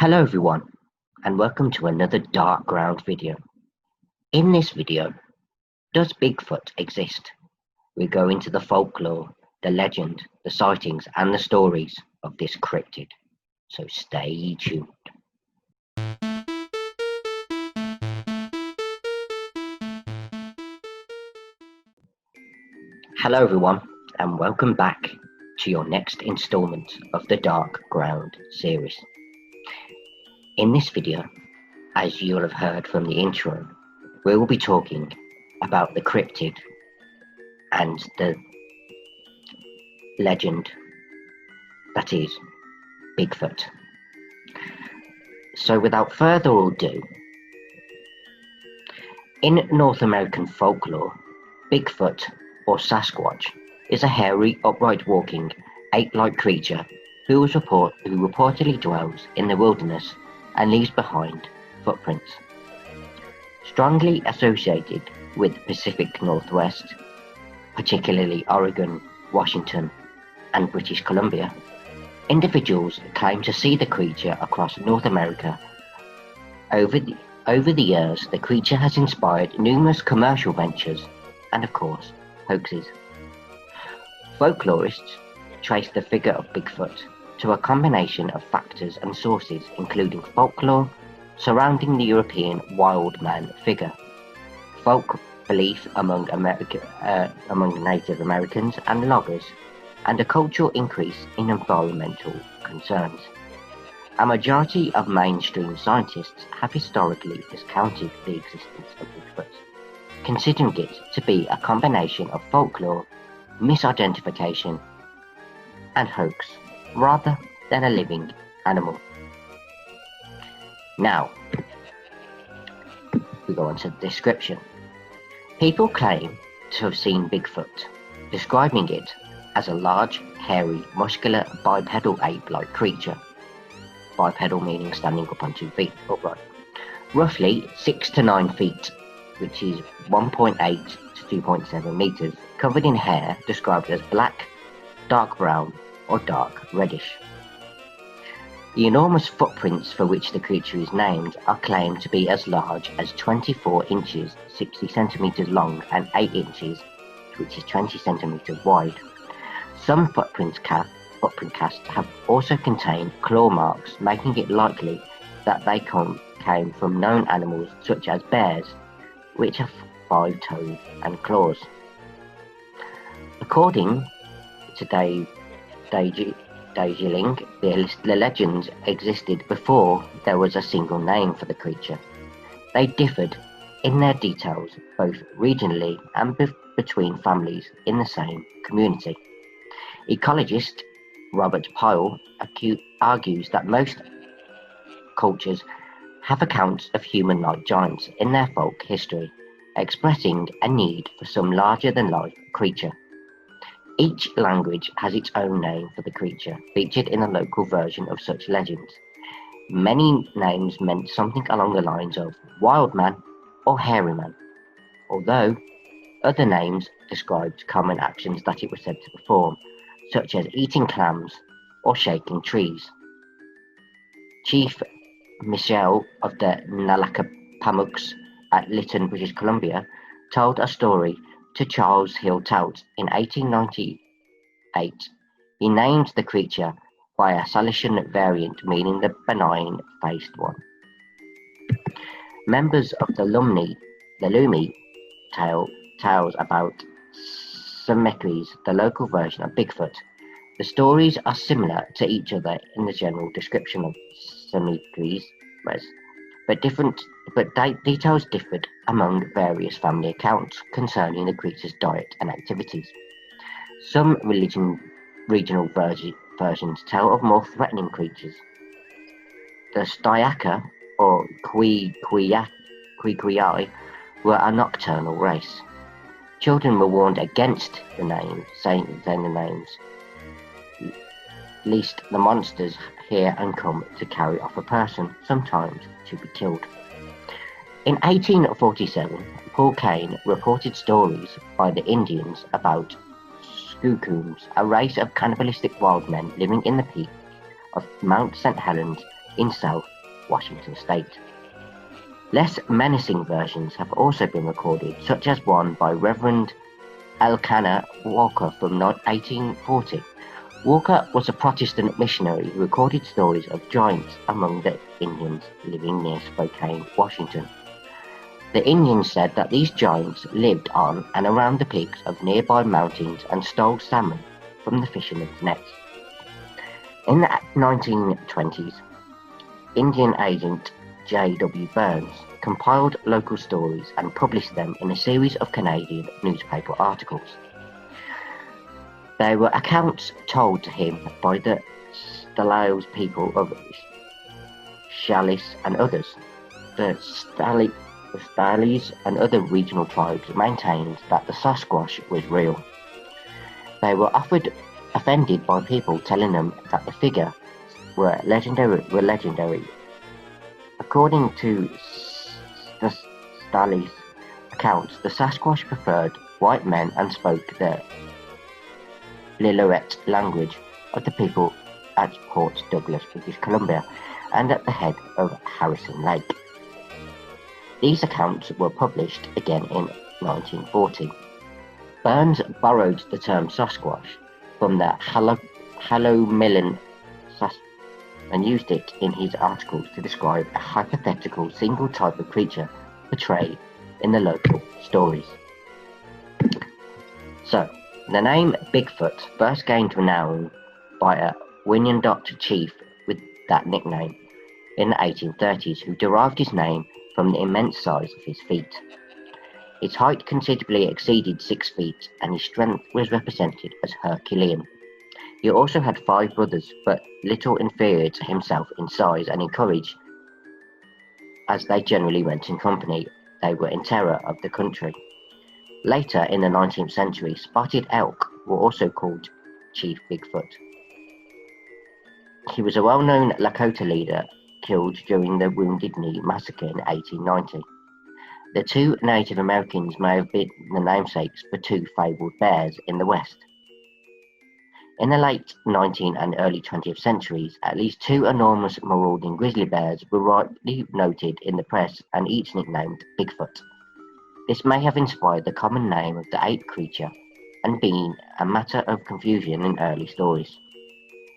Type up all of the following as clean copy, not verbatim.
Hello everyone, and welcome to another Dark Ground video. In this video, does Bigfoot exist? We go into the folklore, the legend, the sightings, and the stories of this cryptid. So stay tuned. Hello everyone, and welcome back to your next installment of the Dark Ground series. In this video, as you'll have heard from the intro, we will be talking about the cryptid and the legend that is Bigfoot. So without further ado, in North American folklore, Bigfoot or Sasquatch is a hairy, upright walking, ape-like creature who reportedly dwells in the wilderness and leaves behind footprints. Strongly associated with the Pacific Northwest, particularly Oregon, Washington, and British Columbia, individuals claim to see the creature across North America. Over the years, the creature has inspired numerous commercial ventures and, of course, hoaxes. Folklorists trace the figure of Bigfoot to a combination of factors and sources, including folklore surrounding the European wild man figure, folk belief among Native Americans and loggers, and a cultural increase in environmental concerns. A majority of mainstream scientists have historically discounted the existence of Bigfoot, considering it to be a combination of folklore, misidentification, and hoax, rather than a living animal. Now, we go on to the description. People claim to have seen Bigfoot, describing it as a large, hairy, muscular, bipedal ape-like creature. Bipedal meaning standing up on 2 feet, upright. Roughly 6 to 9 feet, which is 1.8 to 2.7 meters, covered in hair described as black, dark brown, or dark reddish. The enormous footprints for which the creature is named are claimed to be as large as 24 inches, 60 centimeters long, and 8 inches, which is 20 centimeters wide. Some footprint casts have also contained claw marks, making it likely that they came from known animals such as bears, which have 5 toes and claws. According to Dajiling, the legends existed before there was a single name for the creature. They differed in their details both regionally and between families in the same community. Ecologist Robert Pyle argues that most cultures have accounts of human-like giants in their folk history, expressing a need for some larger-than-life creature. Each language has its own name for the creature, featured in a local version of such legends. Many names meant something along the lines of wild man or hairy man, although other names described common actions that it was said to perform, such as eating clams or shaking trees. Chief Michelle of the Nalakapamuks at Lytton, British Columbia, told a story to Charles Hill Tout in 1898. He named the creature by a Salesian variant meaning the benign-faced one. Members of the Lumi tales about Semekris, the local version of Bigfoot. The stories are similar to each other in the general description of Semekris, but details differed among various family accounts concerning the creature's diet and activities. Some regional versions tell of more threatening creatures. The Styaka, or Quiquiai, were a nocturnal race. Children were warned against the names, saying the names, lest the monsters hear and come to carry off a person, sometimes to be killed. In 1847, Paul Kane reported stories by the Indians about Skookums, a race of cannibalistic wild men living in the peak of Mount St. Helens in South Washington State. Less menacing versions have also been recorded, such as one by Reverend Elkanah Walker from 1840. Walker was a Protestant missionary who recorded stories of giants among the Indians living near Spokane, Washington. The Indians said that these giants lived on and around the peaks of nearby mountains and stole salmon from the fishermen's nets. In the 1920s, Indian agent J.W. Burns compiled local stories and published them in a series of Canadian newspaper articles. They were accounts told to him by the Stalaos people of Chalice and others. The Stalays and other regional tribes maintained that the Sasquatch was real. They were offended by people telling them that the figure were legendary. According to the Stalays accounts, the Sasquatch preferred white men and spoke the Lillooet language of the people at Port Douglas, British Columbia, and at the head of Harrison Lake. These accounts were published again in 1940. Burns borrowed the term Sasquatch from the Halloween and used it in his articles to describe a hypothetical single type of creature portrayed in the local stories. So, the name Bigfoot first gained renown by a Wyandot chief with that nickname in the 1830s, who derived his name from the immense size of his feet. His height considerably exceeded 6 feet, and his strength was represented as Herculean. He also had 5 brothers, but little inferior to himself in size and in courage, as they generally went in company. They were in terror of the country. Later in the 19th century, spotted elk were also called Chief Bigfoot. He was a well-known Lakota leader killed during the Wounded Knee Massacre in 1890. The 2 Native Americans may have been the namesakes for 2 fabled bears in the West. In the late 19th and early 20th centuries, at least 2 enormous marauding grizzly bears were rightly noted in the press and each nicknamed Bigfoot. This may have inspired the common name of the ape creature and been a matter of confusion in early stories.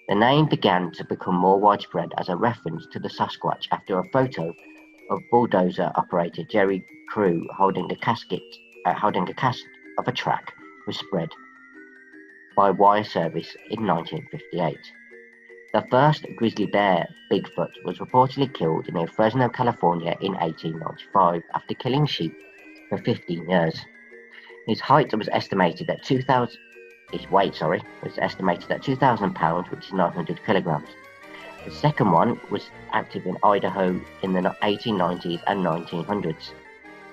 The name began to become more widespread as a reference to the Sasquatch after a photo of bulldozer operator Jerry Crew holding a cast of a track was spread by wire service in 1958. The first grizzly bear, Bigfoot, was reportedly killed near Fresno, California in 1895 after killing sheep for 15 years. His height was estimated at 2,000 pounds, which is 900 kilograms. The second one was active in Idaho in the 1890s and 1900s,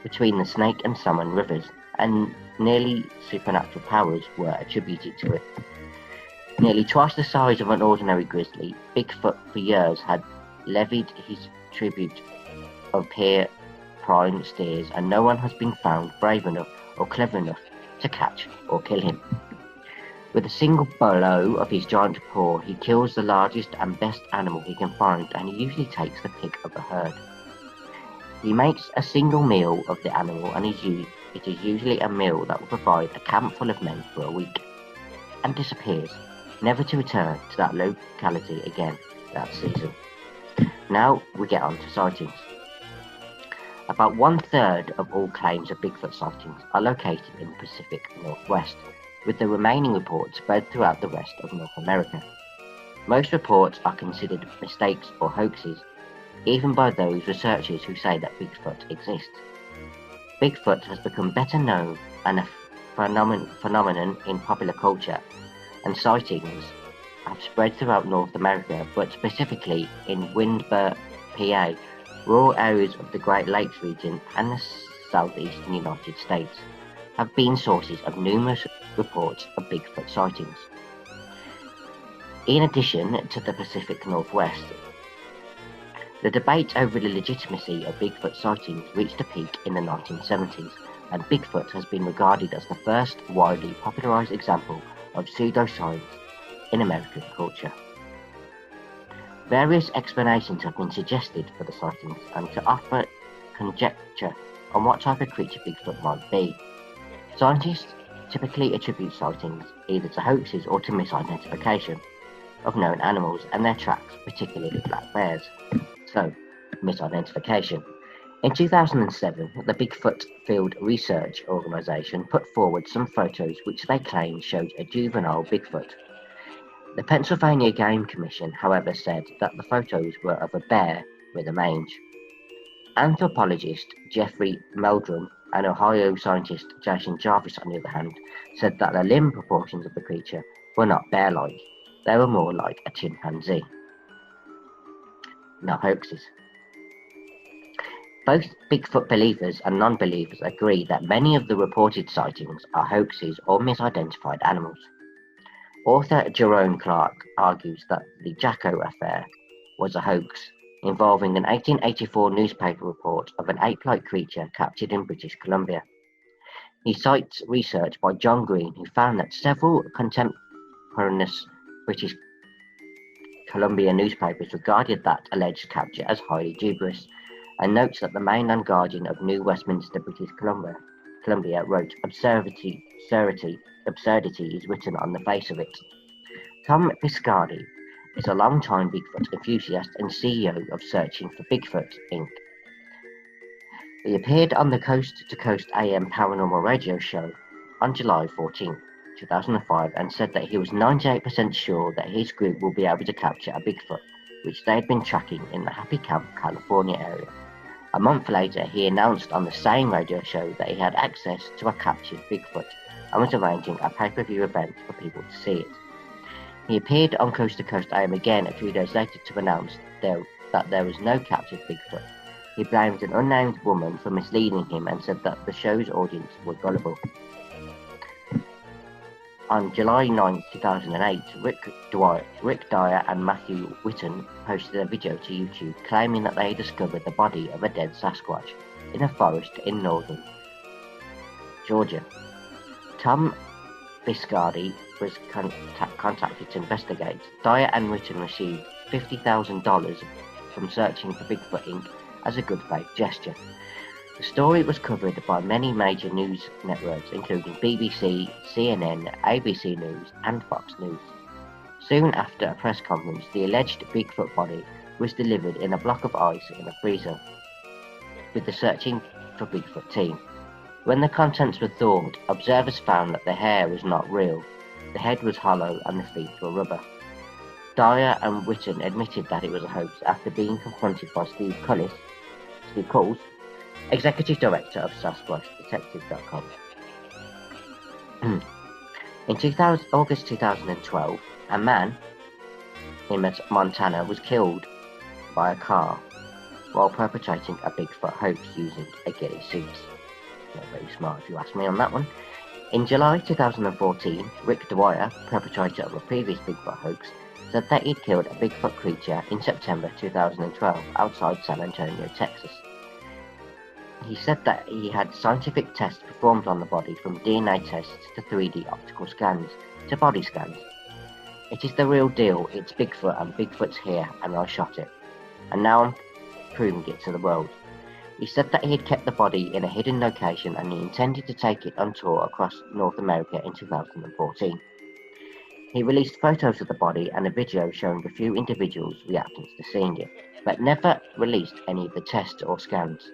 between the Snake and Salmon rivers, and nearly supernatural powers were attributed to it. Nearly twice the size of an ordinary grizzly, Bigfoot for years had levied his tribute of prime steers, and no one has been found brave enough or clever enough to catch or kill him. With a single blow of his giant paw, he kills the largest and best animal he can find, and he usually takes the pick of the herd. He makes a single meal of the animal, and it is usually a meal that will provide a camp full of men for a week, and disappears, never to return to that locality again that season. Now we get on to sightings. About 1/3 of all claims of Bigfoot sightings are located in the Pacific Northwest, with the remaining reports spread throughout the rest of North America. Most reports are considered mistakes or hoaxes, even by those researchers who say that Bigfoot exists. Bigfoot has become better known and a phenomenon in popular culture, and sightings have spread throughout North America, but specifically in Windber, PA, rural areas of the Great Lakes region and the southeastern United States have been sources of numerous reports of Bigfoot sightings. In addition to the Pacific Northwest, the debate over the legitimacy of Bigfoot sightings reached a peak in the 1970s, and Bigfoot has been regarded as the first widely popularized example of pseudoscience in American culture. Various explanations have been suggested for the sightings and to offer conjecture on what type of creature Bigfoot might be. Scientists typically attribute sightings either to hoaxes or to misidentification of known animals and their tracks, particularly black bears. So, misidentification. In 2007, the Bigfoot Field Research Organisation put forward some photos which they claimed showed a juvenile Bigfoot. The Pennsylvania Game Commission, however, said that the photos were of a bear with a mange. Anthropologist Jeffrey Meldrum and Ohio scientist Jason Jarvis, on the other hand, said that the limb proportions of the creature were not bear-like. They were more like a chimpanzee. No hoaxes. Both Bigfoot believers and non-believers agree that many of the reported sightings are hoaxes or misidentified animals. Author Jerome Clark argues that the Jacko affair was a hoax, involving an 1884 newspaper report of an ape-like creature captured in British Columbia. He cites research by John Green, who found that several contemporaneous British Columbia newspapers regarded that alleged capture as highly dubious, and notes that the mainland Guardian of New Westminster, British Columbia wrote absurdity is written on the face of it. Tom Biscardi is a long-time Bigfoot enthusiast and CEO of Searching for Bigfoot, Inc. He appeared on the Coast to Coast AM paranormal radio show on July 14, 2005, and said that he was 98% sure that his group will be able to capture a Bigfoot, which they had been tracking in the Happy Camp, California area. A month later, he announced on the same radio show that he had access to a captured Bigfoot and was arranging a pay-per-view event for people to see it. He appeared on Coast to Coast AM again a few days later to announce that there was no captured Bigfoot. He blamed an unnamed woman for misleading him and said that the show's audience were gullible. On July 9, 2008, Rick Dyer and Matthew Whitten posted a video to YouTube claiming that they discovered the body of a dead Sasquatch in a forest in northern Georgia. Tom Biscardi was contacted to investigate. Dyer and Whitten received $50,000 from Searching for Bigfoot Inc. as a good faith gesture. The story was covered by many major news networks, including BBC, CNN, ABC News, and Fox News. Soon after a press conference, the alleged Bigfoot body was delivered in a block of ice in a freezer with the Searching for Bigfoot team. When the contents were thawed, observers found that the hair was not real, the head was hollow, and the feet were rubber. Dyer and Whitten admitted that it was a hoax after being confronted by Steve Coles, Executive Director of SasquatchDetective.com. In August 2012, a man in Montana was killed by a car while perpetrating a Bigfoot hoax using a ghillie suit. Not very smart if you ask me on that one. In July 2014, Rick Dwyer, perpetrator of a previous Bigfoot hoax, said that he'd killed a Bigfoot creature in September 2012 outside San Antonio, Texas. He said that he had scientific tests performed on the body, from DNA tests to 3D optical scans to body scans. It is the real deal, it's Bigfoot, and Bigfoot's here, and I shot it. And now I'm proving it to the world. He said that he had kept the body in a hidden location and he intended to take it on tour across North America in 2014. He released photos of the body and a video showing a few individuals' reactions to seeing it, but never released any of the tests or scans.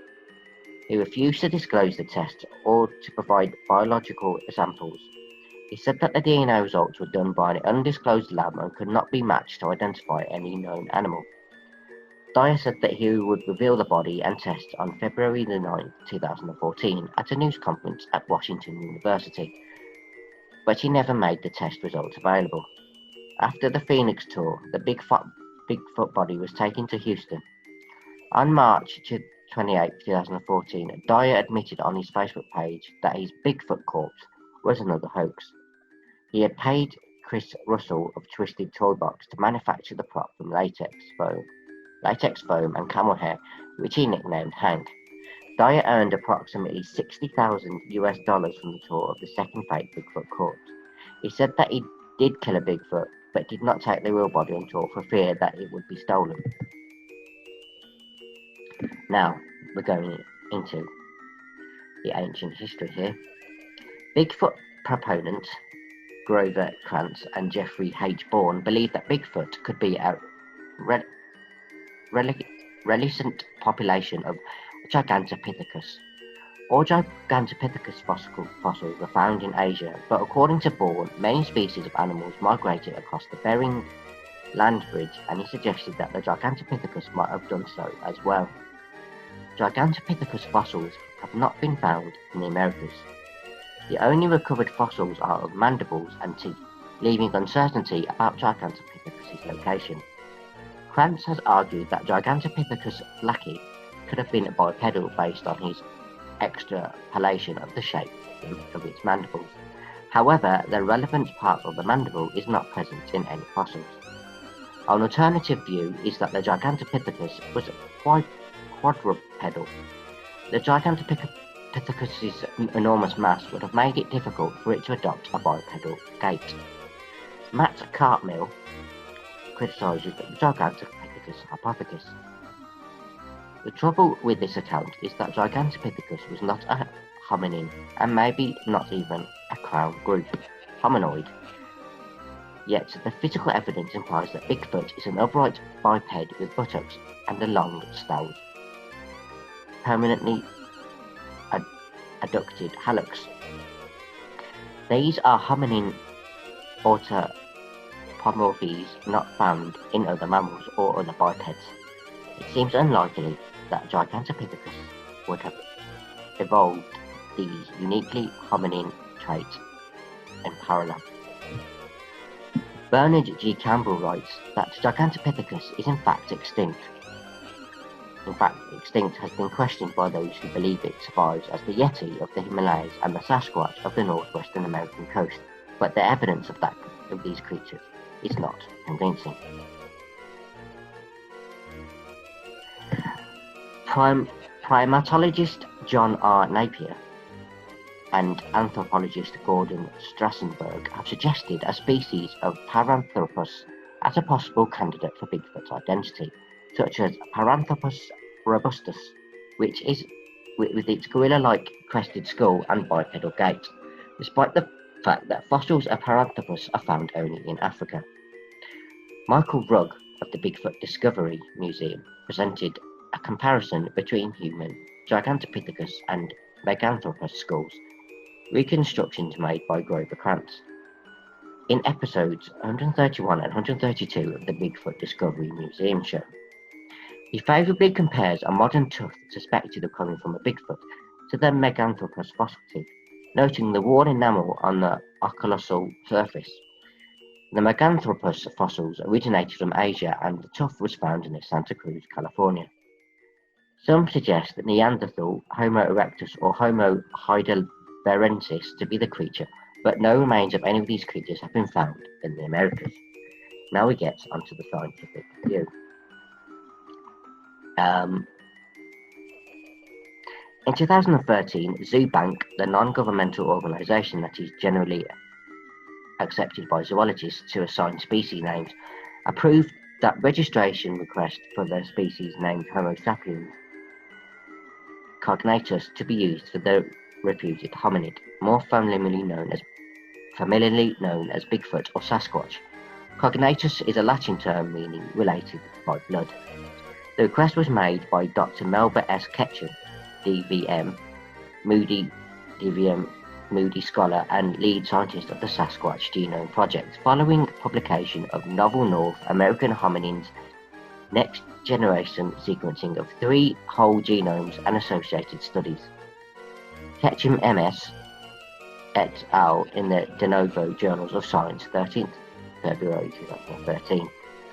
He refused to disclose the tests or to provide biological samples. He said that the DNA results were done by an undisclosed lab and could not be matched to identify any known animal. Dyer said that he would reveal the body and tests on February 9, 2014 at a news conference at Washington University, but he never made the test results available. After the Phoenix tour, the Bigfoot body was taken to Houston. On March 28, 2014, Dyer admitted on his Facebook page that his Bigfoot corpse was another hoax. He had paid Chris Russell of Twisted Toy Box to manufacture the prop from latex foam and camel hair, which he nicknamed Hank. Dyer earned approximately $60,000 from the tour of the second fake Bigfoot corpse. He said that he did kill a Bigfoot, but did not take the real body on tour for fear that it would be stolen. Now, we're going into the ancient history here. Bigfoot proponents Grover Krantz and Jeffrey H. Bourne believed that Bigfoot could be a relicent population of Gigantopithecus. All Gigantopithecus fossils are found in Asia, but according to Bourne, many species of animals migrated across the Bering Land Bridge, and he suggested that the Gigantopithecus might have done so as well. Gigantopithecus fossils have not been found in the Americas. The only recovered fossils are of mandibles and teeth, leaving uncertainty about Gigantopithecus' location. Krantz has argued that Gigantopithecus blacki could have been bipedal based on his extrapolation of the shape of its mandibles. However, the relevant part of the mandible is not present in any fossils. An alternative view is that the Gigantopithecus was quadrupedal. The Gigantopithecus' enormous mass would have made it difficult for it to adopt a bipedal gait. Matt Cartmill criticises the Gigantopithecus hypothesis. The trouble with this account is that Gigantopithecus was not a hominin, and maybe not even a crown group hominoid. Yet the physical evidence implies that Bigfoot is an upright biped with buttocks and a long snout, permanently adducted hallux. These are hominin autapomorphies not found in other mammals or other bipeds. It seems unlikely that Gigantopithecus would have evolved these uniquely hominin traits in parallel. Bernard G. Campbell writes that Gigantopithecus is in fact extinct. In fact, extinct has been questioned by those who believe it survives as the Yeti of the Himalayas and the Sasquatch of the northwestern American coast, but the evidence of these creatures is not convincing. Primatologist John R. Napier and anthropologist Gordon Strassenberg have suggested a species of Paranthropus as a possible candidate for Bigfoot's identity, such as Paranthropus robustus, which is with its gorilla-like crested skull and bipedal gait, despite the fact that fossils of Paranthropus are found only in Africa. Michael Rugg of the Bigfoot Discovery Museum presented a comparison between human Gigantopithecus and Meganthropus skulls, reconstructions made by Grover Krantz. In episodes 131 and 132 of the Bigfoot Discovery Museum show, he favourably compares a modern tooth suspected of coming from a Bigfoot to the Meganthropus fossil teeth, noting the worn enamel on the occlusal surface. The Meganthropus fossils originated from Asia, and the tooth was found in Santa Cruz, California. Some suggest that Neanderthal, Homo erectus, or Homo heidelbergensis to be the creature, but no remains of any of these creatures have been found in the Americas. Now we get onto the scientific view. In 2013, ZooBank, the non-governmental organisation that is generally accepted by zoologists to assign species names, approved that registration request for the species named Homo sapiens cognatus to be used for the reputed hominid, more familiarly known as Bigfoot or Sasquatch. Cognatus is a Latin term meaning related by blood. The request was made by Dr. Melba S. Ketchum, DVM, Moody Scholar and lead scientist of the Sasquatch Genome Project, following publication of novel North American hominins next generation sequencing of 3 whole genomes and associated studies. Ketchum MS et al. In the De Novo Journals of Science, 13th February 2013.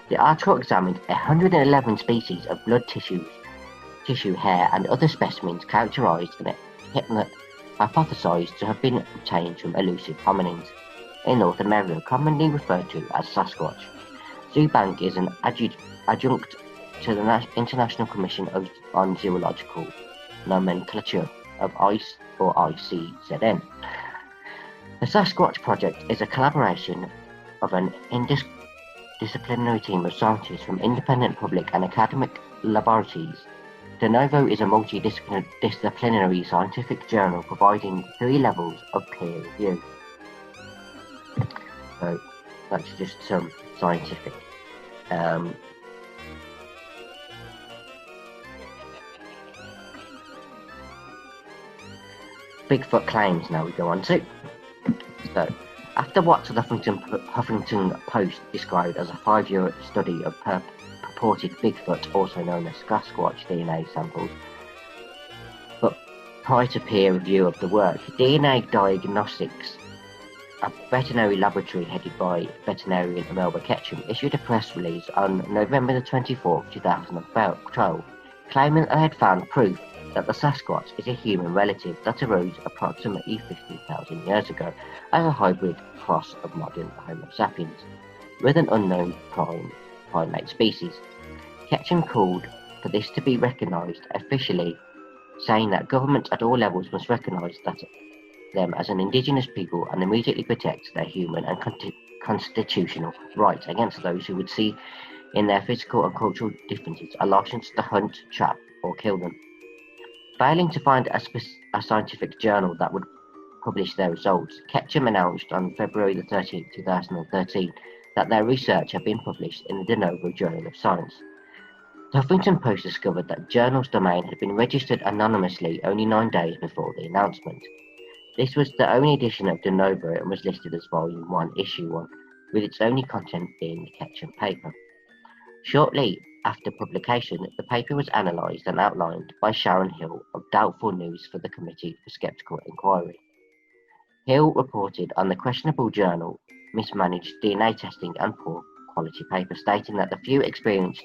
The article examined 111 species of blood tissue, hair, and other specimens characterized and hypothesized to have been obtained from elusive hominins in North America, commonly referred to as Sasquatch. ZooBank is an adjunct to the International Commission on Zoological Nomenclature of ICE or ICZN. The Sasquatch Project is a collaboration of an multidisciplinary team of scientists from independent public and academic laboratories. De Novo is a multidisciplinary scientific journal providing 3 levels of peer review. So that's just some scientific Bigfoot claims now we go on to. So, after what the Huffington Post described as a 5-year study of purported Bigfoot, also known as Sasquatch DNA samples, but prior to peer review of the work, DNA Diagnostics, a veterinary laboratory headed by veterinarian Melba Ketchum, issued a press release on November the 24th, 2012, claiming that they had found proof that the Sasquatch is a human relative that arose approximately 50,000 years ago as a hybrid cross of modern Homo sapiens with an unknown primate species. Ketchum called for this to be recognised officially, saying that governments at all levels must recognise them as an indigenous people and immediately protect their human and constitutional rights against those who would see in their physical and cultural differences a license to hunt, trap, or kill them. Failing to find a scientific journal that would publish their results, Ketchum announced on February the 13th, 2013, that their research had been published in the De Novo Journal of Science. The Huffington Post discovered that journal's domain had been registered anonymously only 9 days before the announcement. This was the only edition of De Novo and was listed as Volume 1, Issue 1, with its only content being the Ketchum paper. Shortly after publication, the paper was analysed and outlined by Sharon Hill of Doubtful News for the Committee for Skeptical Inquiry. Hill reported on the questionable journal, mismanaged DNA testing and poor quality paper, stating that the few experienced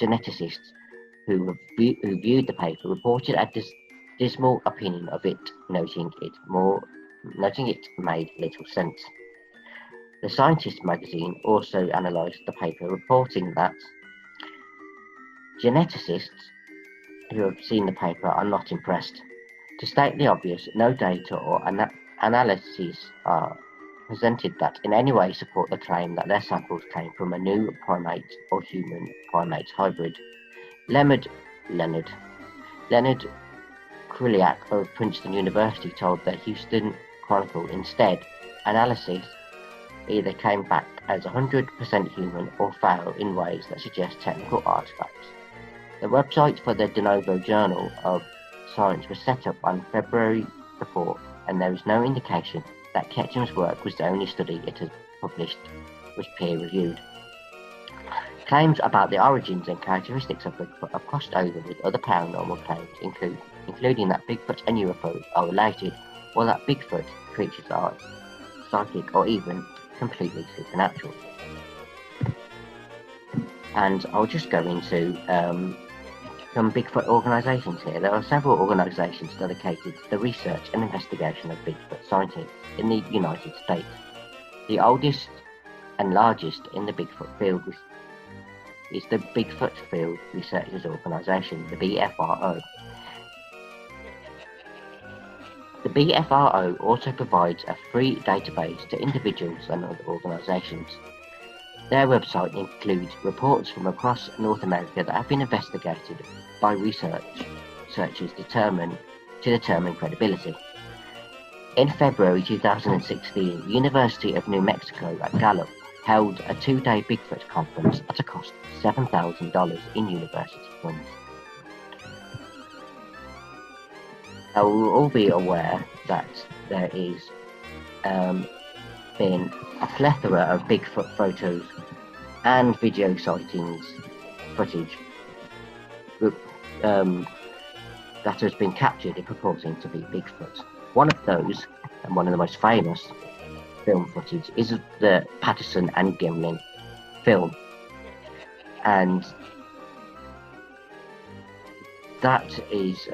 geneticists who viewed the paper reported a dismal opinion of it, noting it made little sense. The Scientist magazine also analysed the paper, reporting that geneticists who have seen the paper are not impressed. To state the obvious, no data or analyses are presented that in any way support the claim that their samples came from a new primate or human-primate hybrid. Leonard Kriliak of Princeton University told the Houston Chronicle instead, analysis either came back as 100% human or fail in ways that suggest technical artifacts. The website for the De Novo Journal of Science was set up on February the 4th, and there is no indication that Ketchum's work was the only study it has published was peer-reviewed. Claims about the origins and characteristics of Bigfoot have crossed over with other paranormal claims, including that Bigfoot and UFOs are related, or that Bigfoot creatures are psychic or even completely supernatural. And I'll just go into some Bigfoot organisations here. There are several organisations dedicated to the research and investigation of Bigfoot sightings in the United States. The oldest and largest in the Bigfoot field is the Bigfoot Field Researchers Organisation, the BFRO. The BFRO also provides a free database to individuals and other organisations. Their website includes reports from across North America that have been investigated by researchers to determine credibility. In February 2016, the University of New Mexico at Gallup held a 2-day Bigfoot conference at a cost of $7,000 in university funds. Now, we'll all be aware that there is been a plethora of Bigfoot photos and video sightings footage that has been captured in purporting to be Bigfoot. One of those, and one of the most famous film footage, is the Patterson and Gimlin film, and that is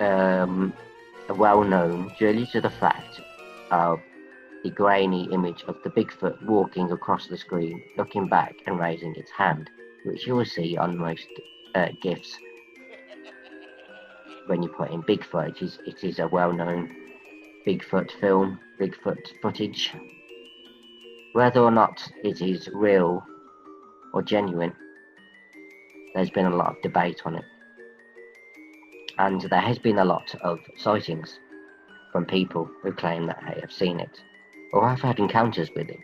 well known due to the fact of the grainy image of the Bigfoot walking across the screen, looking back and raising its hand, which you will see on most GIFs when you put in Bigfoot. It is a well-known Bigfoot film, Bigfoot footage. Whether or not it is real or genuine. There's been a lot of debate on it, and there has been a lot of sightings from people who claim that they have seen it or have had encounters with it.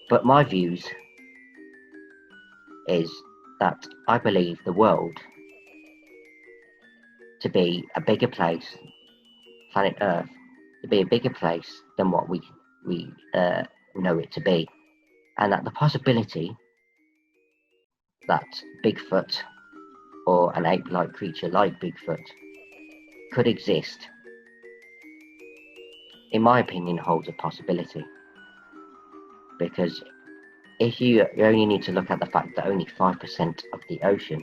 But my views is that I believe the world to be a bigger place, planet Earth, to be a bigger place than what we know it to be, and that the possibility that Bigfoot or an ape-like creature like Bigfoot could exist, in my opinion, holds a possibility. Because if you only need to look at the fact that only 5% of the ocean,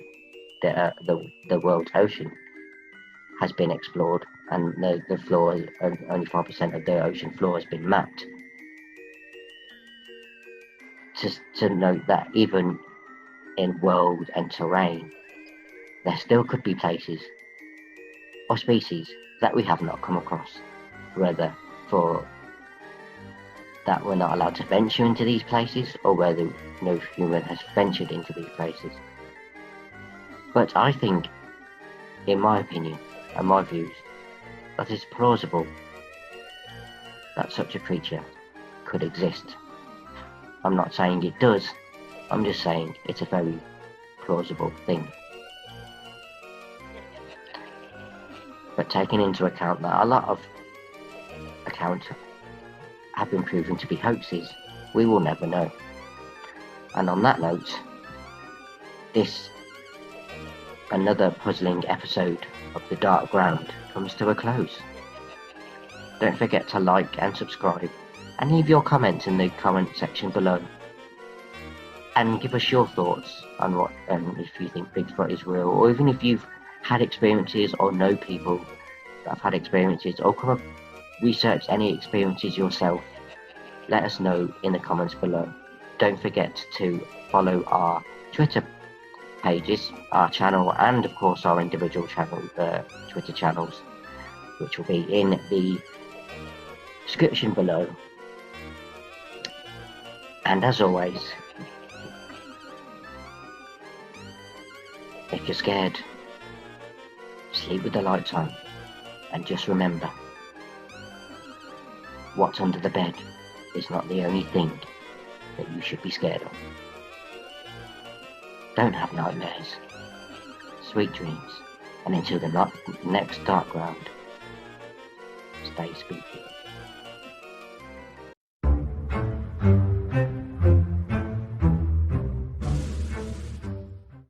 the world's ocean, has been explored, and the floor, only 5% of the ocean floor has been mapped, to note that even in world and terrain, there still could be places or species that we have not come across, whether for that we're not allowed to venture into these places, or whether no human has ventured into these places. But I think, in my opinion and my views, that it's plausible that such a creature could exist. I'm not saying it does, I'm just saying it's a very plausible thing. But taking into account that a lot of accounts have been proven to be hoaxes, we will never know. And on that note, this another puzzling episode of The Dark Ground comes to a close. Don't forget to like and subscribe, and leave your comments in the comment section below, and give us your thoughts on what if you think Bigfoot is real, or even if you've had experiences or know people that have had experiences, or come up, research any experiences yourself. Let us know in the comments below. Don't forget to follow our Twitter pages, our channel, and of course our individual channel, Twitter channels, which will be in the description below. And as always, if you're scared, sleep with the lights on, and just remember, what's under the bed is not the only thing that you should be scared of. Don't have nightmares. Sweet dreams. And until the next Dark Ground, stay spooky.